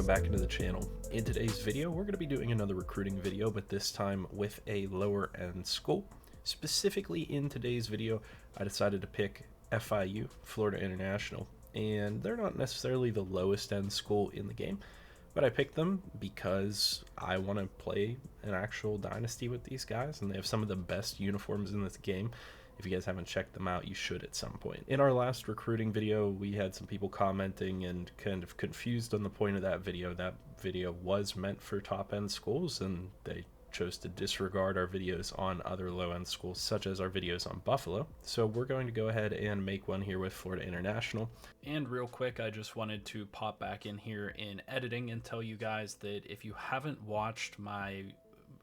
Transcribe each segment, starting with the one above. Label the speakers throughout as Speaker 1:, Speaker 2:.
Speaker 1: back into the channel. In today's video, we're going to be doing another recruiting video, but this time with a lower end school. Specifically in today's video, I decided to pick FIU, Florida International, and they're not necessarily the lowest end school in the game, but I picked them because I want to play an actual Dynasty with these guys, and they have some of the best uniforms in this game. If you guys haven't checked them out, you should at some point. In our last recruiting video, we had some people commenting and kind of confused on the point of that video. That video was meant for top-end schools, and they chose to disregard our videos on other low-end schools, such as our videos on Buffalo. So we're going to go ahead and make one here with Florida International. And real quick, I just wanted to pop back in here in editing and tell you guys that if you haven't watched my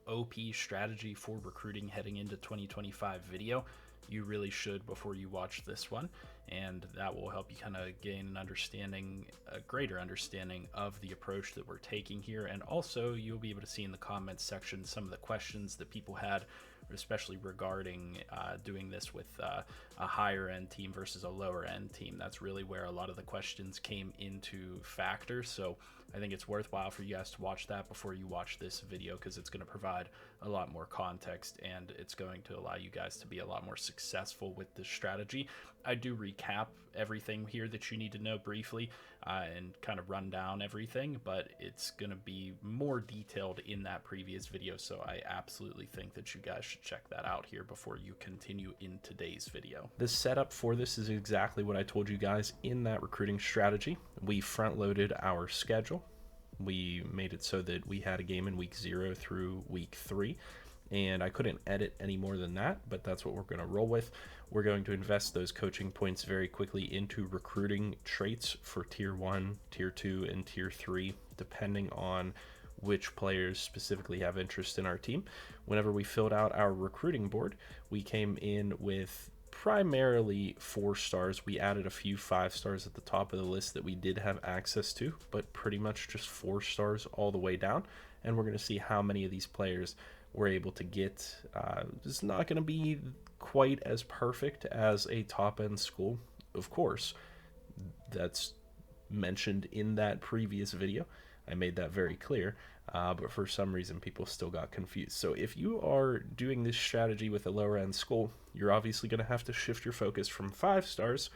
Speaker 1: OP strategy for recruiting heading into 2025 video, you really should before you watch this one, and that will help you kind of gain an understanding, a greater understanding of the approach that we're taking here. And also you'll be able to see in the comments section some of the questions that people had, especially regarding doing this with a higher end team versus a lower end team. That's really where a lot of the questions came into factor. So I think it's worthwhile for you guys to watch that before you watch this video, because it's going to provide a lot more context and it's going to allow you guys to be a lot more successful with this strategy. I do recap everything here that you need to know briefly and kind of run down everything, but it's going to be more detailed in that previous video. So I absolutely think that you guys should check that out here before you continue in today's video. The setup for this is exactly what I told you guys in that recruiting strategy. We front loaded our schedule. We made it so that we had a game in week 0 through week 3, and I couldn't edit any more than that, but that's what we're going to roll with. We're going to invest those coaching points very quickly into recruiting traits for tier 1, tier 2, and tier 3, depending on which players specifically have interest in our team. Whenever we filled out our recruiting board, we came in with primarily 4 stars. We added a few 5 stars at the top of the list that we did have access to, but pretty much just 4 stars all the way down. And we're going to see how many of these players we're able to get. It's not going to be quite as perfect as a top-end school, of course. That's mentioned in that previous video. I made that very clear, but for some reason people still got confused. So if you are doing this strategy with a lower end school, you're obviously going to have to shift your focus from 5 stars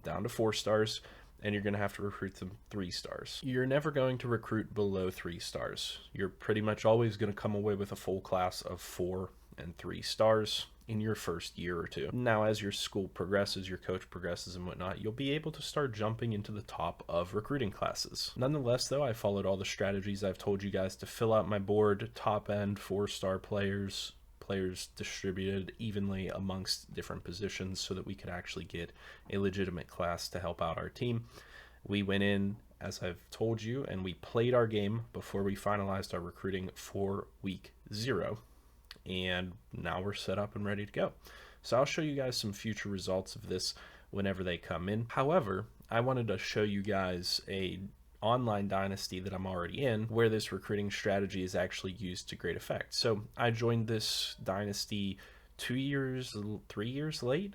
Speaker 1: down to 4 stars, and you're going to have to recruit them 3 stars. You're never going to recruit below 3 stars. You're pretty much always going to come away with a full class of 4 and 3 stars in your first year or two. Now, as your school progresses, your coach progresses and whatnot, you'll be able to start jumping into the top of recruiting classes. Nonetheless, though, I followed all the strategies I've told you guys to fill out my board, top end 4-star players distributed evenly amongst different positions so that we could actually get a legitimate class to help out our team. We went in, as I've told you, and we played our game before we finalized our recruiting for week 0. And now we're set up and ready to go. So I'll show you guys some future results of this whenever they come in. However, I wanted to show you guys a online dynasty that I'm already in, where this recruiting strategy is actually used to great effect. So I joined this dynasty 3 years late.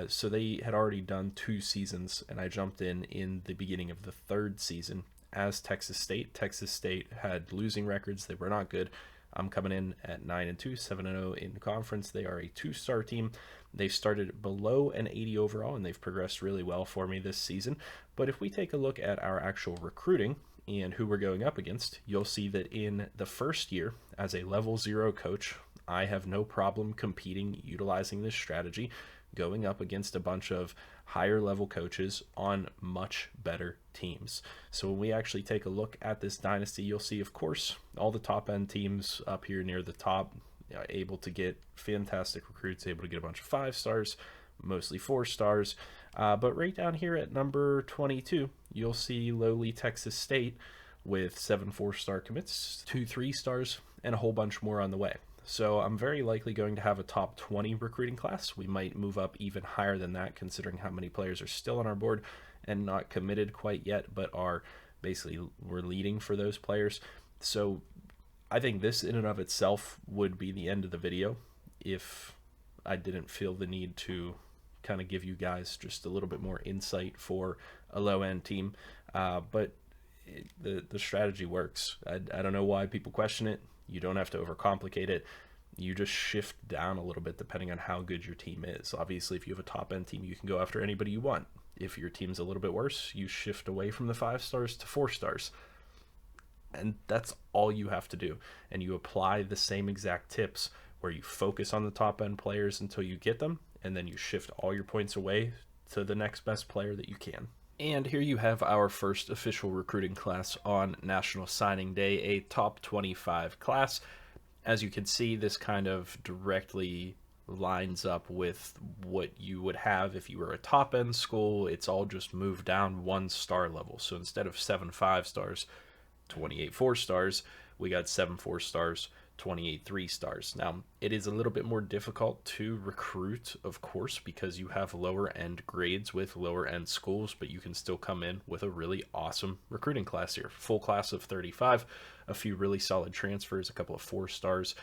Speaker 1: So they had already done 2 seasons, and I jumped in the beginning of the 3rd season as Texas State. Texas State had losing records. They were not good. I'm coming in at 9-2, 7-0 in conference. They are a 2-star team. They started below an 80 overall, and they've progressed really well for me this season. But if we take a look at our actual recruiting and who we're going up against, you'll see that in the first year as a level 0 coach, I have no problem competing utilizing this strategy, going up against a bunch of higher level coaches on much better teams. So when we actually take a look at this dynasty, you'll see, of course, all the top end teams up here near the top, able to get fantastic recruits, able to get a bunch of 5 stars, mostly 4 stars. But right down here at number 22, you'll see lowly Texas State with 7 4-star commits, 2 3 stars, and a whole bunch more on the way. So I'm very likely going to have a top 20 recruiting class. We might move up even higher than that, considering how many players are still on our board and not committed quite yet, but are basically, we're leading for those players. So I think this in and of itself would be the end of the video if I didn't feel the need to kind of give you guys just a little bit more insight for a low end team. But the strategy works. I don't know why people question it. You don't have to overcomplicate it. You just shift down a little bit depending on how good your team is. Obviously, if you have a top end team, you can go after anybody you want. If your team's a little bit worse, you shift away from the 5 stars to 4 stars. And that's all you have to do. And you apply the same exact tips where you focus on the top end players until you get them, and then you shift all your points away to the next best player that you can. And here you have our first official recruiting class on National Signing Day, a top 25 class. As you can see, this kind of directly lines up with what you would have if you were a top end school. It's all just moved down 1 star level. So instead of 7 5 stars, 28 4 stars, we got 7 4 stars, 28 3 stars. Now, it is a little bit more difficult to recruit, of course, because you have lower end grades with lower end schools, but you can still come in with a really awesome recruiting class here. Full class of 35, a few really solid transfers, a couple of 4 stars,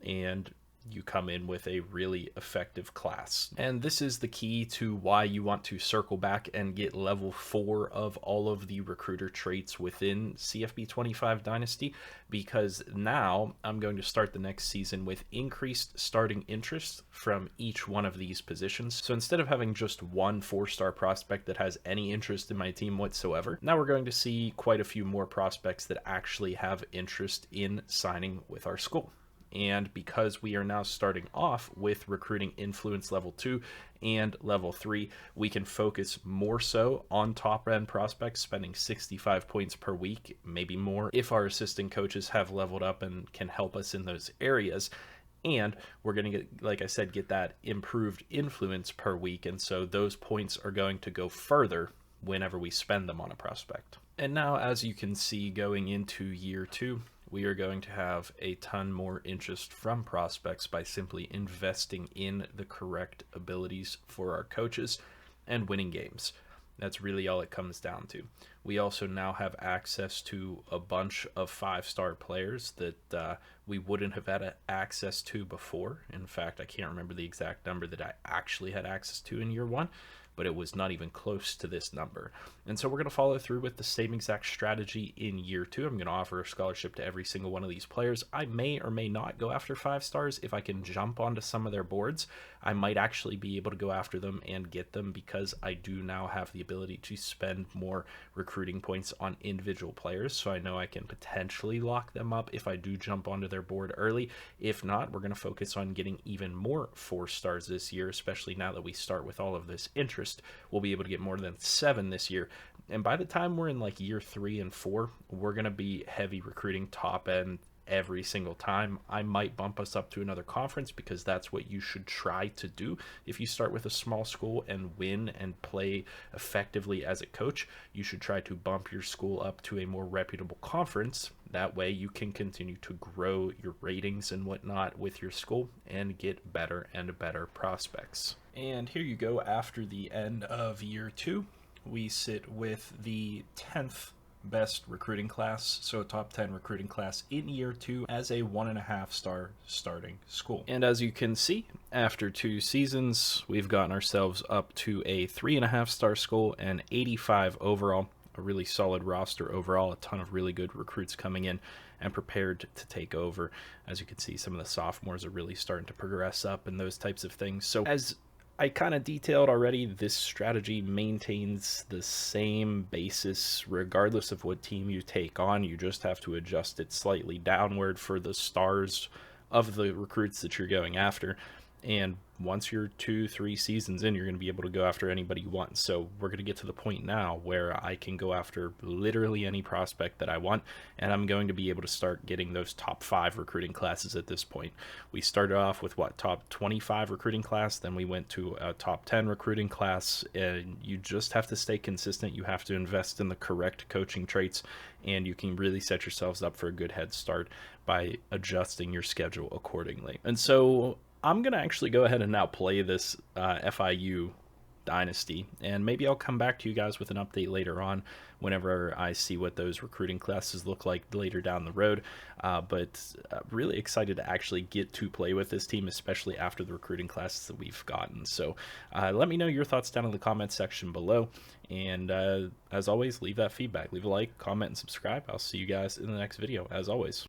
Speaker 1: and you come in with a really effective class. And this is the key to why you want to circle back and get level 4 of all of the recruiter traits within CFB 25 Dynasty, because now I'm going to start the next season with increased starting interest from each one of these positions. So instead of having just one 4-star prospect that has any interest in my team whatsoever, now we're going to see quite a few more prospects that actually have interest in signing with our school. And because we are now starting off with recruiting influence level 2 and level 3, we can focus more so on top end prospects, spending 65 points per week, maybe more, if our assistant coaches have leveled up and can help us in those areas. And we're going to get, like I said, get that improved influence per week. And so those points are going to go further whenever we spend them on a prospect. And now, as you can see, going into year 2, we are going to have a ton more interest from prospects by simply investing in the correct abilities for our coaches and winning games. That's really all it comes down to. We also now have access to a bunch of 5-star players that we wouldn't have had access to before. In fact, I can't remember the exact number that I actually had access to in year 1, but it was not even close to this number. And so we're going to follow through with the same exact strategy in year 2. I'm going to offer a scholarship to every single one of these players. I may or may not go after 5 stars. If I can jump onto some of their boards, I might actually be able to go after them and get them, because I do now have the ability to spend more recruiting points on individual players. So I know I can potentially lock them up if I do jump onto their board early. If not, we're going to focus on getting even more 4 stars this year, especially now that we start with all of this interest. We'll be able to get more than 7 this year. And by the time we're in like year 3 and 4, we're going to be heavy recruiting top end every single time. I might bump us up to another conference, because that's what you should try to do. If you start with a small school and win and play effectively as a coach, you should try to bump your school up to a more reputable conference. That way you can continue to grow your ratings and whatnot with your school and get better and better prospects. And here you go, after the end of year 2, we sit with the 10th best recruiting class, so a top 10 recruiting class in year 2 as a 1.5-star starting school. And as you can see, after 2 seasons, we've gotten ourselves up to a 3.5-star school and 85 overall. A really solid roster overall, a ton of really good recruits coming in and prepared to take over. As you can see, some of the sophomores are really starting to progress up and those types of things. So as I kind of detailed already, this strategy maintains the same basis regardless of what team you take on. You just have to adjust it slightly downward for the stars of the recruits that you're going after. And once you're 2-3 seasons in, you're going to be able to go after anybody you want. So we're going to get to the point now where I can go after literally any prospect that I want, and I'm going to be able to start getting those top 5 recruiting classes at this point. We started off with top 25 recruiting class, then we went to a top 10 recruiting class, and you just have to stay consistent. You have to invest in the correct coaching traits, and you can really set yourselves up for a good head start by adjusting your schedule accordingly. And so I'm going to actually go ahead and now play this FIU Dynasty, and maybe I'll come back to you guys with an update later on whenever I see what those recruiting classes look like later down the road. But really excited to actually get to play with this team, especially after the recruiting classes that we've gotten. So let me know your thoughts down in the comments section below, and as always, leave that feedback, leave a like, comment, and subscribe. I'll see you guys in the next video as always.